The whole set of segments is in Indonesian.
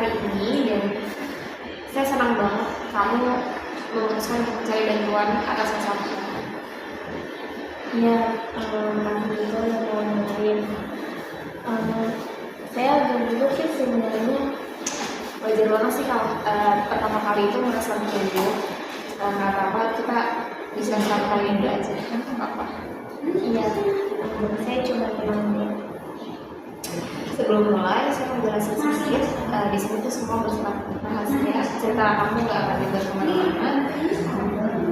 hari ini, dan saya senang banget kamu memutuskan untuk mencari bantuan atas masalah kita. Ya, makasih juga yang mau dengerin. Saya agak dulu sih sebenarnya. Wajar banget sih kalau pertama kali itu merasa bingung. Nggak apa-apa, kita bisa santai dulu aja, kan nggak apa-apa. Iya, saya coba tenang dulu. Sebelum mulai, saya mau jelasin sedikit. Di sini tuh semua bersifat rahasia. Cerita kamu nggak akan dibuat kemana-mana.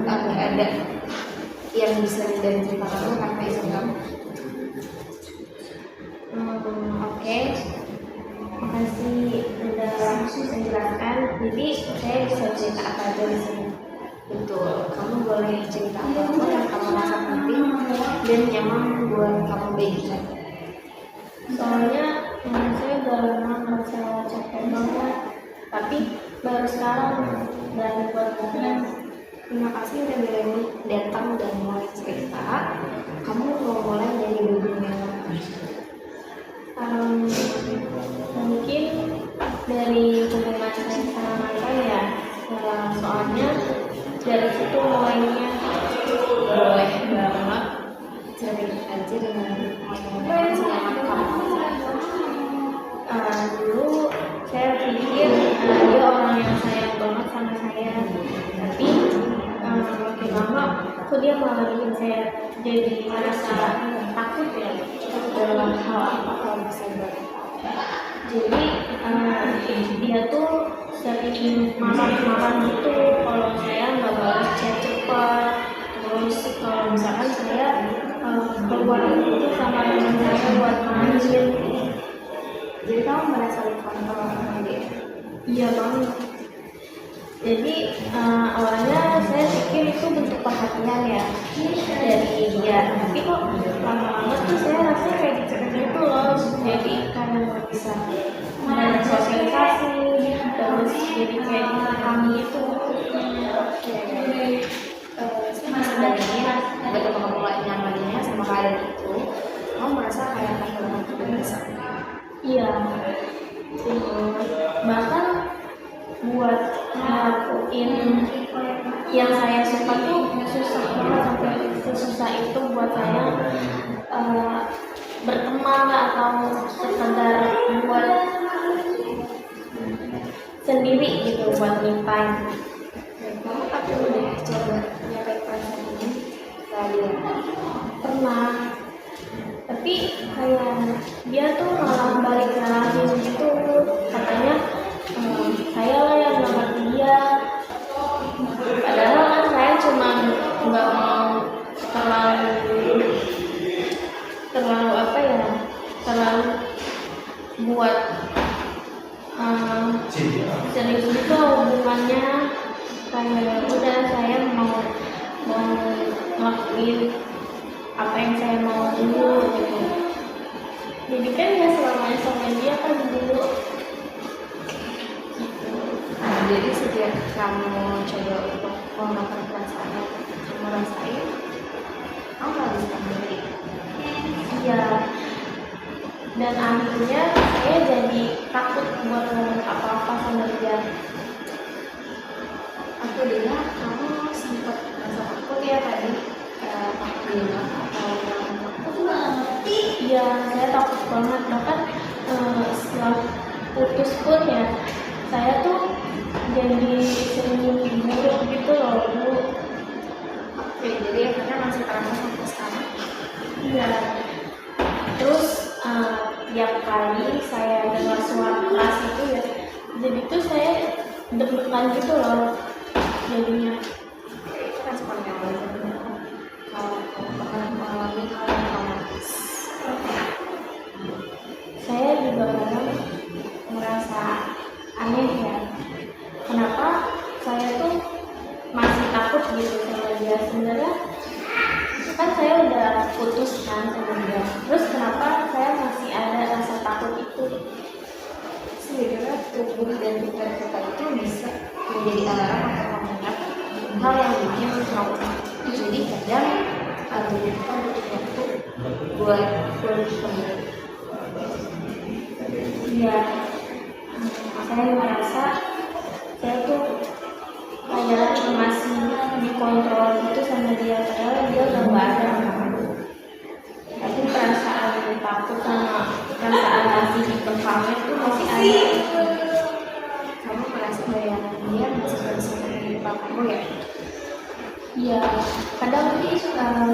Nggak ada yang bisa dari cerita kamu tanpa izin kamu. Oke. Makasih udah menjelaskan. Jadi saya bisa cerita apa aja di sini. Betul, kamu boleh cerita apa yang kamu rasa penting dan nyaman buat kamu bagikan. Soalnya saya udah lama merasa capek banget, tapi baru sekarang berani buat ngomong. Terima kasih udah berani datang dan mulai cerita. Kamu mau mulai dari bagian yang mana? Mungkin dari hubungan saya sama mantan ya. Soalnya dari situ mulainya. Boleh banget cerita aja dengan teman-teman senyaman kamu. Dulu saya pikir dia orang yang sayang banget sama saya, tapi makin lama kok dia malah bikin saya jadi merasa takut ya. Dalam hal apa kalau bisa boleh? Jadi dia tuh sering marah-marah gitu kalau saya nggak balas chat cepat. Terus kalau misalkan saya keluar gitu sama teman saya buat main. Jadi kamu merasa dikontrol sama dia? Iya banget. Jadi awalnya saya pikir itu bentuk perhatian ya dari dia, tapi kok lama-lama tuh saya rasa kayak gitu loh. Jadi karena nggak bisa banyak sosialisasi, terus jadi kayak dipahami itu. Saya masih bayangin begitu kamu mulai nyamannya sama keadaan itu, kamu merasa kayak kehilangan kebebasan. Iya. Bahkan buat ngelakuin yang saya suka tuh susah banget, sampai sesusah itu buat saya berteman atau sekedar buat sendiri gitu, buat me time. Kamu tapi udah coba nyampe perasaan ini tadi? Pernah, tapi kayak dia tuh malah balik nyalahin gitu, katanya saya lah yang nggak ngerti dia. Padahal kan saya cuma nggak mau terlalu apa ya, terlalu buat serius gitu hubungannya. Kayak udah saya mau ngelakuin apa yang saya mau dulu gitu. Jadi kan ya selamanya sama dia kan dulu. Jadi sejak kamu coba untuk mengungkapkan perasaan yang kamu rasain, kamu nggak bisa sendiri. Iya. Dan akhirnya saya jadi takut buat ngomong apa-apa sama dia. Aku dengar kamu sempat merasa takut ya tadi, takut bilang atau takut banget. Iya, saya takut banget. Bahkan setelah putus pun ya, saya tuh jadi sering mimpi buruk gitu loh Bu. Oke, jadi akhirnya masih terasa sampai sekarang. Iya. Terus tiap kali saya dengar suara keras itu ya, jadi tuh saya deg-degan gitu loh jadinya. Itu respon yang wajar kalau kamu pernah mengalami hal yang traumatis. Saya juga kadang merasa aneh ya, kenapa saya tuh masih takut gitu sama dia. Sebenarnya kan saya udah putus kan sama dia, terus kenapa saya masih ada rasa takut itu? Sebenarnya tubuh dan pikiran kita itu bisa menjadi alarm atau pengingat hal yang bikin trauma. Jadi kadang tubuh kita butuh waktu buat pulih kembali. Iya. saya merasa saya tuh kayak masih dikontrol gitu sama dia, padahal dia udah nggak ada. Tapi perasaan takut sama perasaan masih diperpanjang tuh masih ada. Kamu merasa bayangan dia masih bersama dengan kamu ya? Iya, kadang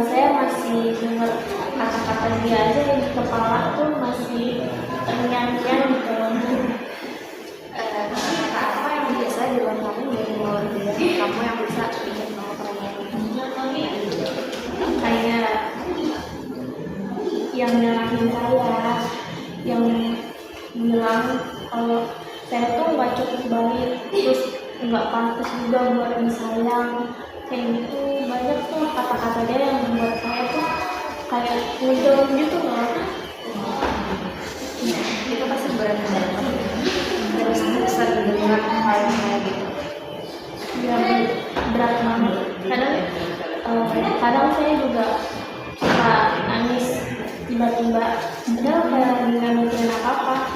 saya masih dengar kata-kata dia aja yang di kepala tuh masih terngiang-ngiang gitu. Kata apa yang biasa di luar kamu dari luar dia? Kamu yang bisa bikin kamu terngiang? Kayak yang nyalahin saya, yang bilang kalau saya tuh nggak cukup baik, terus nggak pantas juga buat disayang. Kayak gitu, banyak tuh kata-kata dia yang membuat saya tuh kayak ngedon gitu loh. Itu pasti berat banget. Terus sering dengar hal kayak gitu. Ya, berat banget. Kadang saya juga suka nangis tiba-tiba, padahal kayak nggak mikirin apa-apa.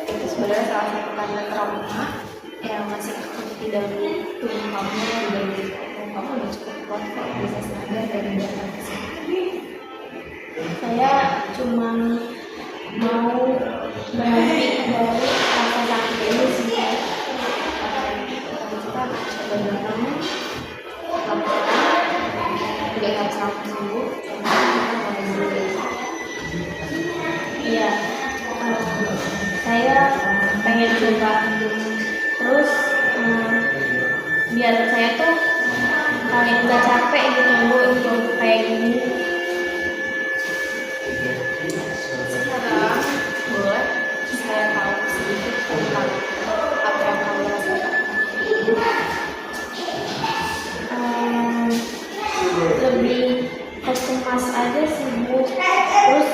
Itu sebenarnya salah satu tanda trauma yang masih tidak di tubuh kamu, tidak di kamu udah cukup kuat kok bisa sadar dari datang ke sini. Saya cuma mau berhenti dari rasa sakit ini sih. Kita coba kamu tidak harus langsung sembuh, cuma kita mulai dulu. Iya, saya pengen coba terus biar saya tuh kayak nggak capek gitu Bu untuk kayak gini. Sekarang boleh saya tahu sedikit tentang apa yang kamu rasakan? Lebih kecemas aja sih Bu, terus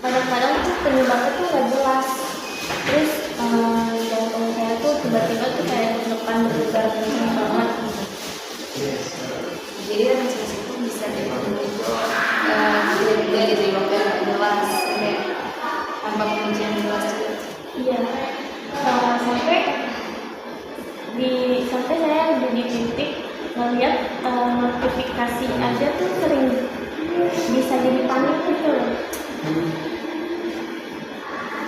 kadang-kadang tuh penyebabnya tuh nggak jelas, terus jantung saya tuh tiba-tiba tuh kayak depan berdebar banget. Jadi rasa itu bisa tiba-tiba gitu ya, nggak jelas kayak tanpa penjelasan jelas gitu. Iya, sampai saya udah di titik ngeliat notifikasi aja tuh sering bisa jadi panik gitu loh.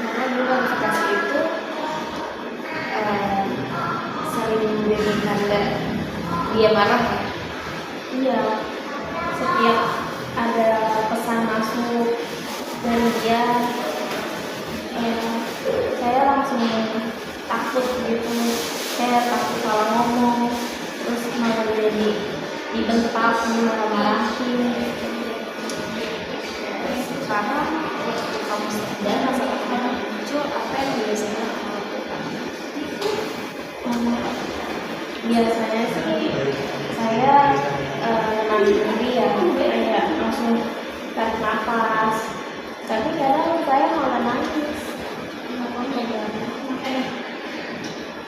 Karena dulu notifikasi itu sering jadi tanda dia marah ya. Iya, setiap ada pesan masuk dari dia, saya langsung takut gitu. Saya takut salah ngomong, terus malah jadi dibentak, dimarah-marahin. Sekarang waktu kamu sadar rasa takut muncul, apa yang biasanya kamu lakukan? Biasanya sih saya nenangin diri ya, kayak langsung tarik nafas. Tapi kadang saya malah nangis.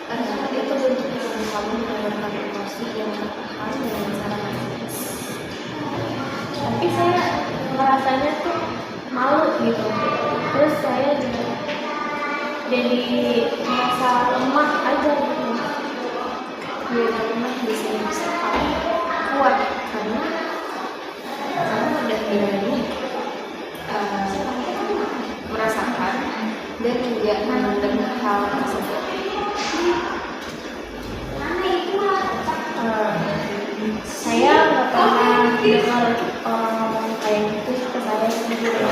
Karena itu bentuk kamu menyalurkan emosi yang tertahan dengan cara nangis. Tapi saya merasanya tuh malu gitu, terus saya juga jadi merasa lemah aja gitu. Biar lemah bisa kamu kuat karena kamu udah berani merasakan dan tidak memendam hal tersebut. Saya nggak pernah dengar orang ngomong kayak gitu ke saya sendiri.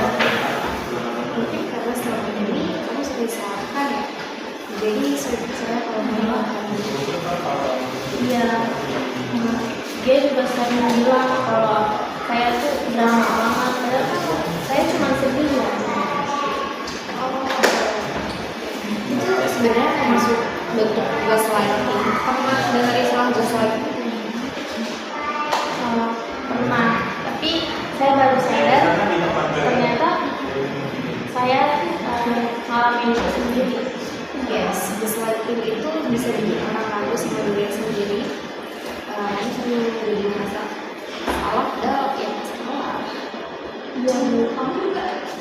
Mungkin karena selama ini kamu sudah disalahkan ya, jadi sudah percaya kalau kamu Iya, dia juga sering bilang kalau saya tuh drama banget, padahal saya cuma sedih ya. itu sebenarnya termasuk bentuk gaslighting. Pernah dengar istilah gaslighting? Pernah, tapi saya baru sadar ternyata saya ngalamin itu sendiri. Yes, gaslighting itu bisa bikin orang ragu sama diri sendiri. Ini sendiri jadi merasa salah, padahal ya salah.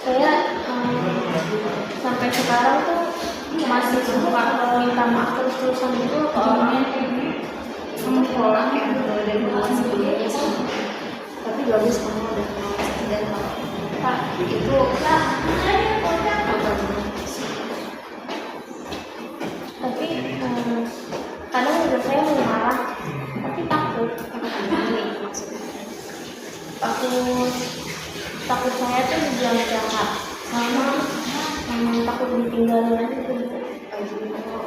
Saya sampai sekarang sekarang tuh masih suka minta maaf terus-terusan gitu ke orang. Kamu pola kayak dari bulan sebelumnya sih, tapi bagus kamu udah kenal dan kalau Pak itu apa Tapi kadang juga saya mau marah, tapi takut. maksudnya? Takut saya tuh dibilang jahat, sama takut ditinggalin aja gitu. Jadi kamu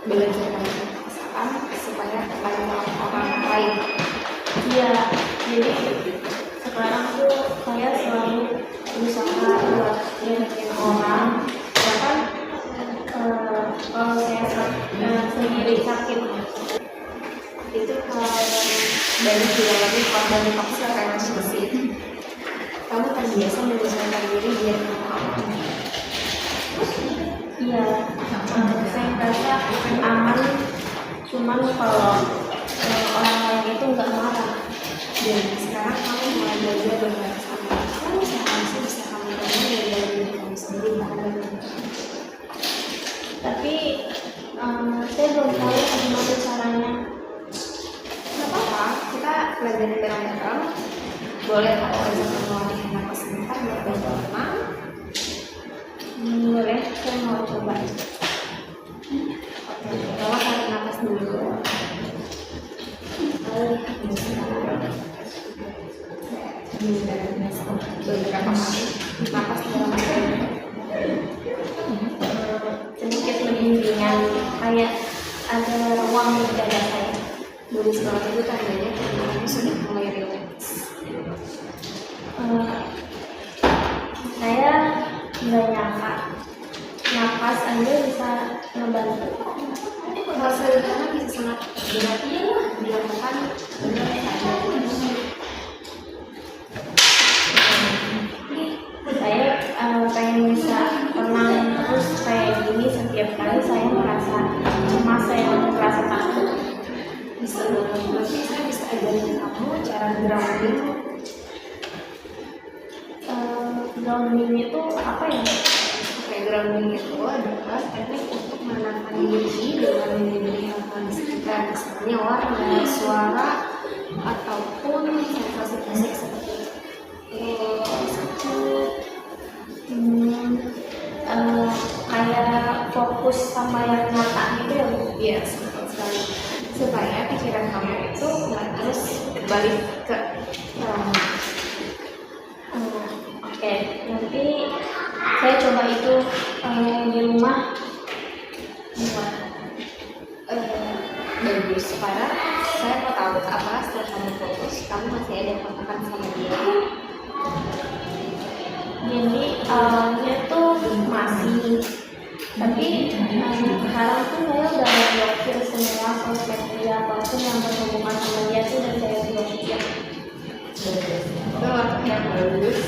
belajar dari kesalahan supaya terkadang orang lain. Iya, jadi sekarang tuh saya selalu berusaha buat nyenengin orang, bahkan kalau saya sendiri sakit Itu hal yang banyak dialami korban paksa relationship. Kamu terbiasa menyesuaikan diri biar kamu aman. iya, saya merasa aman, cuman kalau orang lain itu nggak marah. Dan sekarang kamu mulai belajar dengan sama kamu seharusnya bisa kamu temui dari diri kamu sendiri bahkan. Tapi saya belum tahu gimana caranya. Nggak apa-apa, kita pelajarin bareng-bareng. Boleh aku ajak kamu latihan napas sebentar biar kamu tenang. Boleh, saya mau coba. Oke, kamu tarik napas dulu. Beberapa kali napas dalam Sedikit lebih ringan, kayak ada ruang di dada saya. dulu setelah itu tandanya kamu sudah mulai relax. Saya nggak nyangka napas aja bisa ngebantu. Hal sederhana bisa sangat berat dilakukan dengan sadar. Saya pengen bisa tenang terus kayak gini setiap kali saya merasa cemas, saya merasa takut. Bisa banget, berarti saya bisa ajarin kamu cara grounding. Grounding itu apa ya? Kayak grounding itu adalah teknik untuk menenangkan diri dengan menyadari hal-hal di sekitar, misalnya warna, suara, ataupun sensasi fisik seperti sakit. Kayak fokus sama yang nyata gitu ya Bu? Iya, betul sekali. Supaya pikiran kamu itu nggak terus balik ke Oke, nanti saya coba itu di rumah. bagus. Sekarang saya mau tahu apa setelah kamu fokus, kamu masih ada kontakan sama dia? Jadi awalnya tuh masih, tapi sekarang tuh saya udah blokir semua sosmed dia, apapun yang berhubungan sama dia tuh udah saya blokir. Itu langkah yang bagus.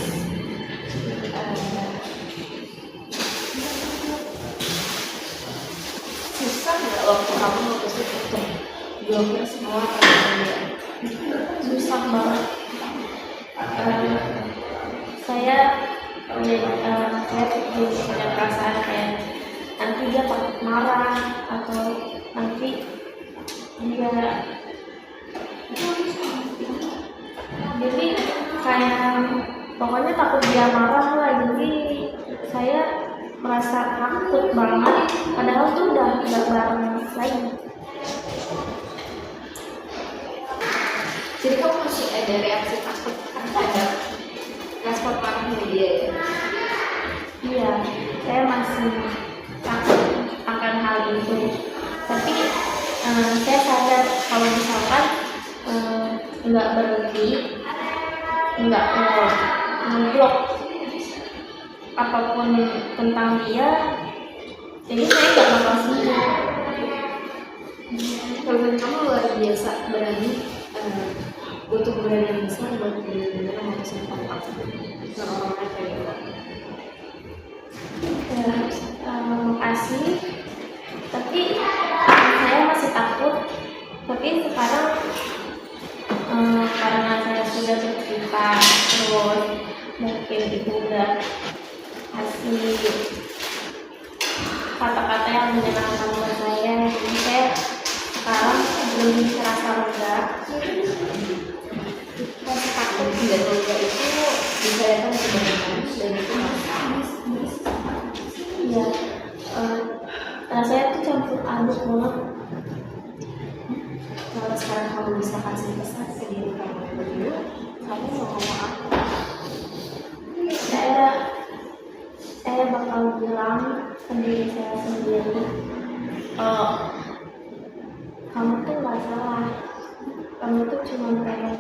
Susah nggak waktu kamu memutuskan untuk blokir semua konten dia? Susah banget. Saya punya perasaan kayak nanti dia takut marah atau nanti dia jadi kayak pokoknya takut dia marah lah, jadi saya merasa takut banget padahal tuh udah nggak bareng lagi. Jadi kamu masih ada reaksi takut terhadap respon marahnya dia ya? Iya, saya masih takut akan hal itu. Tapi saya sadar kalau misalkan nggak berhenti, nggak ngeblok apapun tentang dia, jadi saya nggak bakal sembuh. Teman kamu luar biasa berani, butuh keberanian besar buat benar-benar memutuskan kontak sama orang kayak gitu. Makasih, tapi saya masih takut. Tapi sekarang karena saya sudah bercerita terus, mungkin itu udah kasih kata-kata yang menyenangkan buat saya. Jadi saya sekarang lebih terasa lega. Rasa takut dan lega itu bisa datang sebenarnya dan itu Ya, rasanya tuh campur aduk banget. kalau sekarang kamu bisa kasih pesan ke diri kamu yang dulu, kamu mau ngomong apa? Saya bakal bilang ke diri saya sendiri, kamu tuh gak salah. Kamu tuh cuma pengen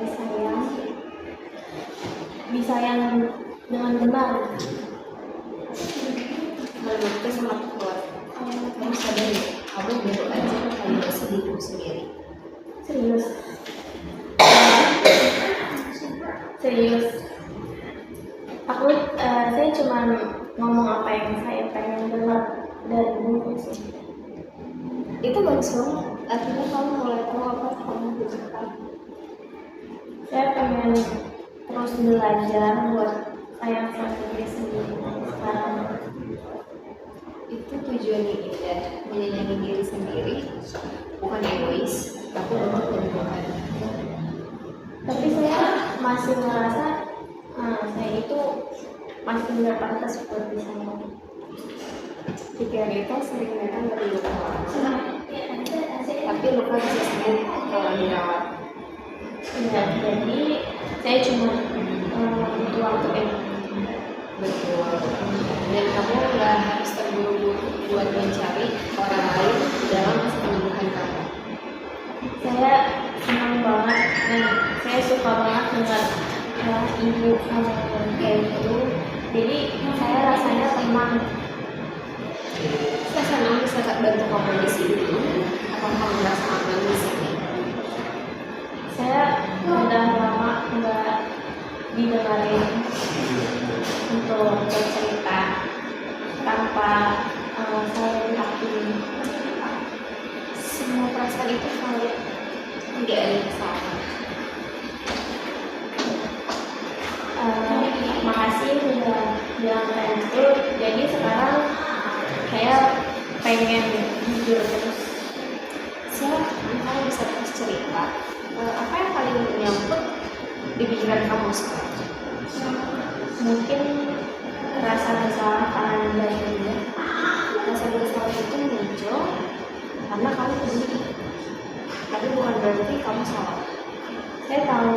disayang dengan benar. Menurutku sangat kuat. Kamu sadar ya, kamu baru aja kali dirimu sendiri. Serius. Saya cuma ngomong apa yang saya pengen dengar dari buku sih. Itu bagus banget. Artinya kamu mulai tahu apa yang kamu butuhkan. Saya pengen terus belajar buat sayang sama diri sendiri sekarang. Itu tujuan yang indah, menyayangi diri sendiri, bukan egois, tapi untuk kebutuhan. Tapi saya masih merasa saya itu masih tidak pantas buat disayang. Pikiran itu sering datang dari luka orang, tapi luka bisa sembuh kalau dirawat. Ya, jadi saya cuma butuh waktu ini. Betul. Dan kamu nggak harus terburu-buru buat mencari orang lain dalam kesembuhan kamu. Saya senang banget dan saya suka banget dengan ibu ngomong kayak gitu. Jadi saya rasanya tenang. Saya senang bisa bantu kamu di sini. Apa kamu merasa aman di sini? Saya udah lama nggak didengarin untuk bercerita tanpa saya dihakimi. Semua perasaan itu valid, tidak ada yang salah. Makasih sudah bilang kayak gitu. Jadi sekarang saya pengen jujur terus. Kamu bisa terus cerita. Apa yang paling menyangkut di pikiran kamu sekarang? Mungkin rasa bersalah karena dia. Rasa bersalah itu muncul karena kamu peduli, tapi bukan berarti kamu salah. Saya tahu,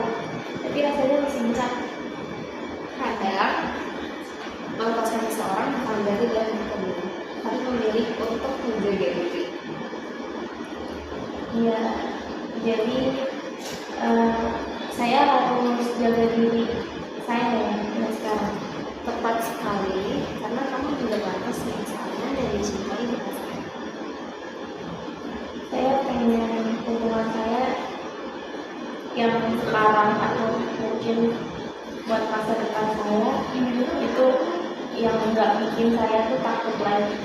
tapi rasanya masih berat. Kadang melepaskan seseorang bukan dari dia peduli, tapi memilih untuk menjaga diri. Iya, jadi saya harus jaga diri saya ya sekarang. Tepat sekali, karena kamu juga pantas misalnya dan dicintai di pasangan. Saya pengen hubungan saya yang sekarang atau mungkin buat masa depan saya itu yang nggak bikin saya tuh takut lagi.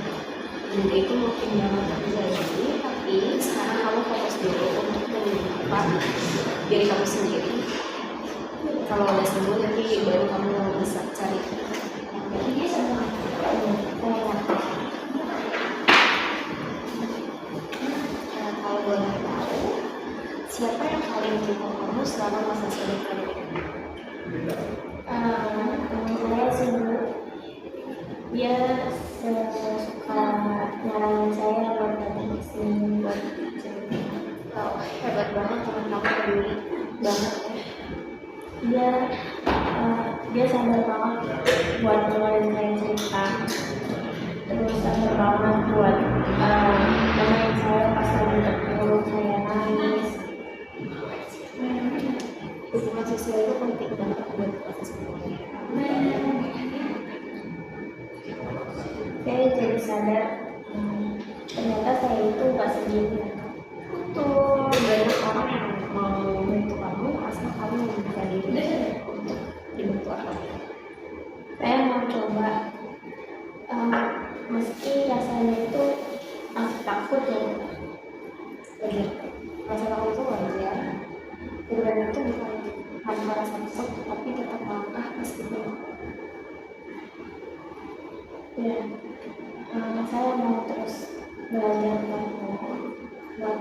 Dan itu mungkin banget terjadi, tapi sekarang kamu fokus dulu untuk menyembuhkan diri kamu sendiri. Kalau udah sembuh nanti baru kamu bisa cari. Kalau boleh tahu, siapa yang paling mendukung kamu selama masa sulit kamu ini? Saya sih dulu dia suka nyaranin saya buat datang ke sini buat cerita. Oh, hebat banget teman kamu peduli banget ya. Dia sadar banget buat dengerin saya cerita, terus sadar banget buat nemenin saya pas lagi terpuruk saya nangis. Hubungan sosial itu penting banget buat proses pemulihan. Saya jadi sadar ternyata saya itu gak sendiri. Betul, banyak orang yang mau membantu kamu asal kamu membuka diri untuk dibantu orang lain. Saya mau coba, meski rasanya itu masih takut ya. Begitu, rasa takut itu wajar. Perubahan itu bukan tanpa rasa takut, tapi tetap langkah meskipun Ya, saya mau terus belajar buat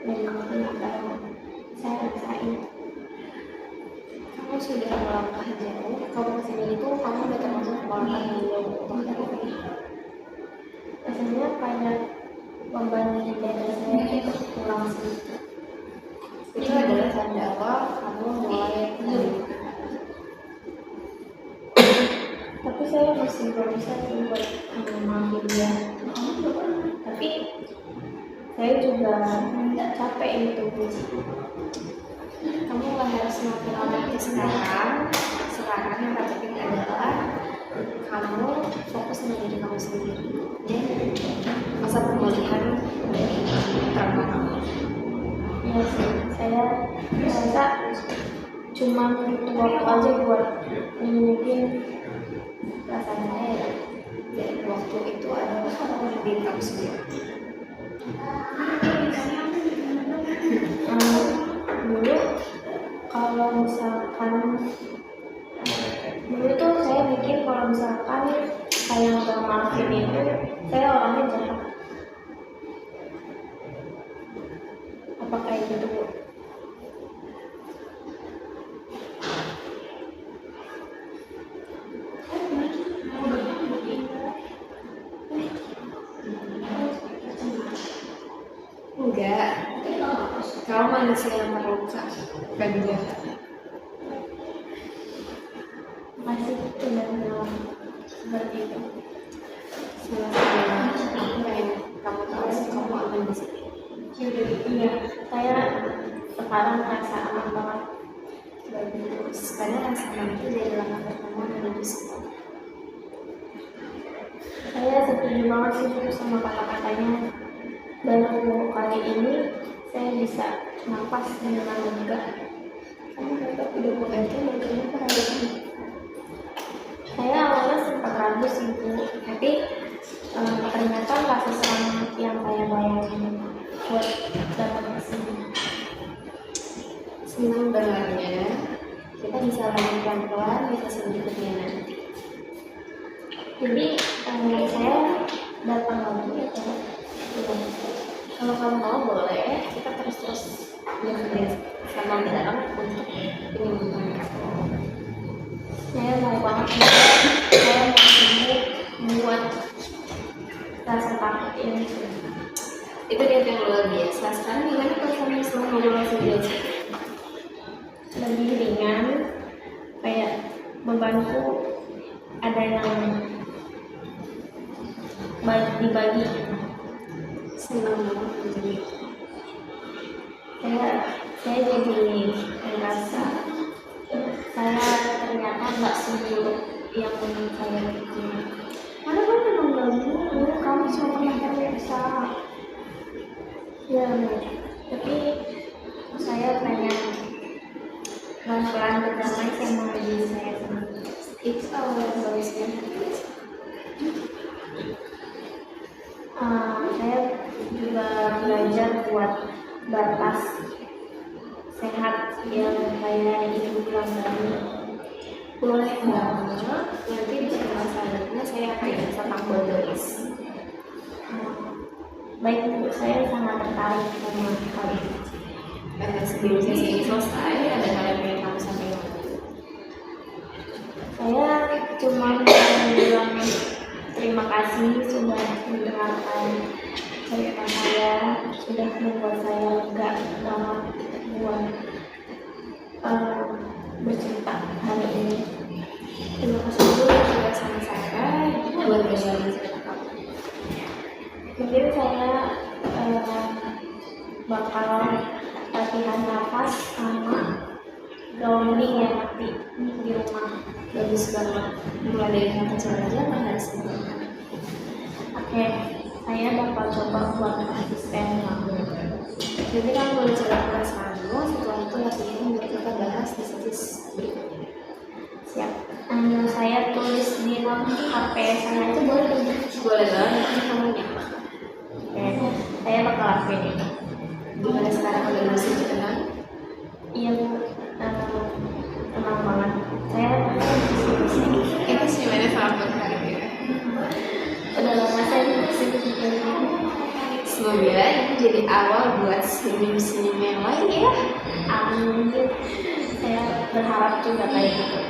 menikmati apa yang saya rasain. Kamu sudah melangkah jauh. Kamu kesini itu kamu udah termasuk melangkah yang jauh untuk hari. Rasanya kayak beban di dada saya itu pulang sedikit. Itu adalah tanda awal kamu mulai dari. Tapi saya masih belum bisa sih buat memaafin dia. Tapi saya juga tidak capek itu. Kamu nggak harus semakin lama sekarang yang terpenting adalah kamu fokus sama diri kamu sendiri dan masa pemulihan dari trauma kamu. Ya sih, saya merasa cuma butuh waktu aja buat mungkin perasaan saya. Dan waktu itu adalah diri kamu sendiri. Dulu kalau misalkan dulu tuh saya mikir kalau misalkan saya nggak maafin itu saya orangnya jahat. Apa kayak gitu Bu? Enggak, kamu manusia yang terluka, bukan jahat. Masih udah bilang seperti itu. Sebenarnya aku pengen kamu tahu kamu aman di sini. Iya, saya sekarang merasa aman banget. Bagus, karena rasa aman itu dari langkah pertama menuju semua. Saya setuju banget sih Bu sama kata-katanya. Baru kali ini saya bisa nafas dengan lega. Kamu dapat udah berarti makanya hari ini. Saya awalnya sempat ragu sih Bu, tapi ternyata nggak seseram yang saya bayangin buat datang ke sini. Senang dengarnya. Kita bisa lanjut pelan-pelan di sesi berikutnya nanti. Jadi saya datang lagi ya Bu. Kalau kamu mau boleh, kita terus bekerja sama dalam untuk penyembuhan kamu. Saya mau banget saya mau sembuh membuat rasa takut ini. Itu dia yang luar biasa. Sekarang gimana perasaanmu setelah ngobrol sendiri? Lebih ringan, kayak bebanku ada yang dibagi. Senang banget menjadi. Saya jadi merasa saya ternyata nggak seburuk yang saya pikir. Karena kan memang nggak buruk, kamu cuma pernah terbiasa. Ya, tapi saya pengen pelan-pelan berdamai sama diri saya sendiri. Itu awal yang bagusnya. Saya juga belajar buat batas sehat yang saya ingin bilang tadi. Boleh banget. Nanti di sekolah selanjutnya saya akan tentang boundaries. Baik Bu, saya sangat tertarik sama hal ini. Sebelum sesi ini selesai, ada hal yang ingin kamu sampaikan? Saya cuma mau bilang terima kasih sudah mendengarkan cerita saya, sudah membuat saya lega banget buat bercerita hari ini. Terima kasih juga sudah sama saya buat berbagi cerita kamu. Mungkin saya bakal latihan nafas sama grounding ya nanti di rumah. Bagus banget. Mulai dari yang kecil aja nggak harus sempurna. Oke, saya bakal coba buat asisten kamu. Jadi kamu boleh cerita perasaanmu. Setelah itu latihan biar kita bahas di sesi berikutnya. Siap. Saya tulis di HP saya itu boleh tidak? Boleh banget. Nanti kamu nyaman. Oke, saya bakal lakuin itu. Gimana sekarang udah masih tenang? Iya Bu, tenang banget. Saya Itu sih mana sama hari ini. udah Semoga ini jadi awal buat senyum-senyum yang lain ya. Amin. Saya berharap juga kayak gitu.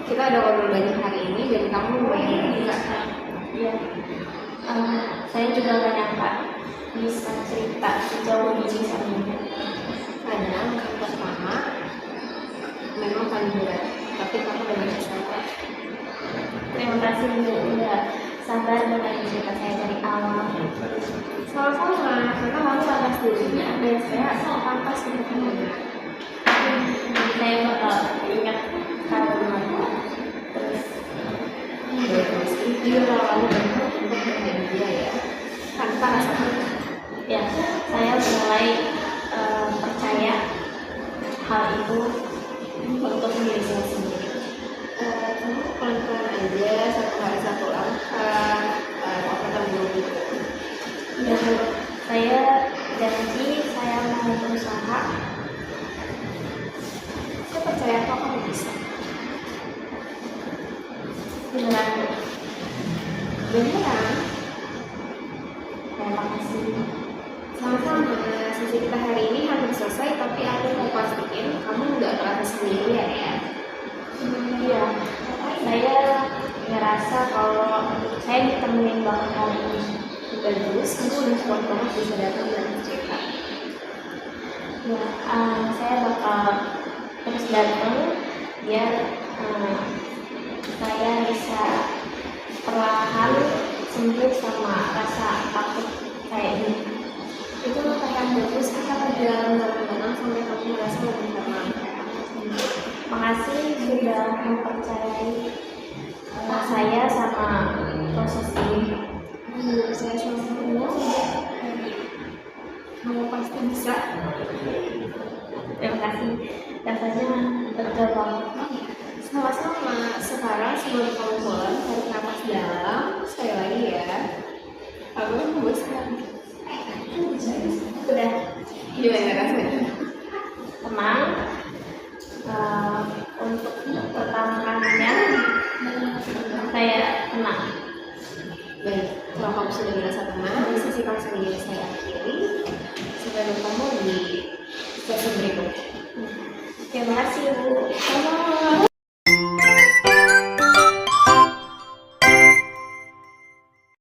Kita ada ngobrol banyak hari ini dan kamu lumayan juga. Iya. Saya juga gak nyangka bisa cerita sejauh ini sama Ibu. Kadang kali pertama memang paling berat, tapi kamu udah banyak sabar. Terima kasih Bu udah sabar dengan cerita saya dari awal. Sama-sama, karena kamu pantas dulunya dan saya pantas untuk kamu. Saya bakal ingat kalimat terus Itu lalu bentuk untuk bahagia ya, tanpa rasa takut. ya saya mulai percaya hal itu untuk diri saya sendiri. Kamu pelan-pelan aja, satu hari satu langkah, apa kamu gitu. Dan saya janji saya mau berusaha. Saya percaya kok kamu bisa. Beneran Bu. Beneran. Terima kasih. Sama-sama, sesi kita hari ini hampir selesai, tapi aku mau pastiin kamu nggak ngerasa sendirian ya. Iya, saya ngerasa kalau saya ditemenin banget hari ini. Bagus, kamu udah kuat banget bisa datang dan cerita. Ya, saya bakal terus datang biar saya bisa perlahan sembuh sama rasa takut kayak ini. Itu langkah yang bagus, kita akan jalan bareng-bareng sampai kamu merasa lebih tenang. Makasih sudah mempercayai saya sama proses ini. Saya sama-sama. Kamu pasti bisa. Terima kasih. Rasanya betul banget. Sama-sama. Sekarang sebelum kamu pulang, tarik nafas dalam sekali lagi ya. Aku membosankan. Udah Gimana rasanya? tenang. Untuk pertama kalinya saya tenang. Baik, kalau kamu sudah merasa tenang, sesi counseling ini saya akhiri. Sampai bertemu di sesi berikutnya. Terima kasih Bu.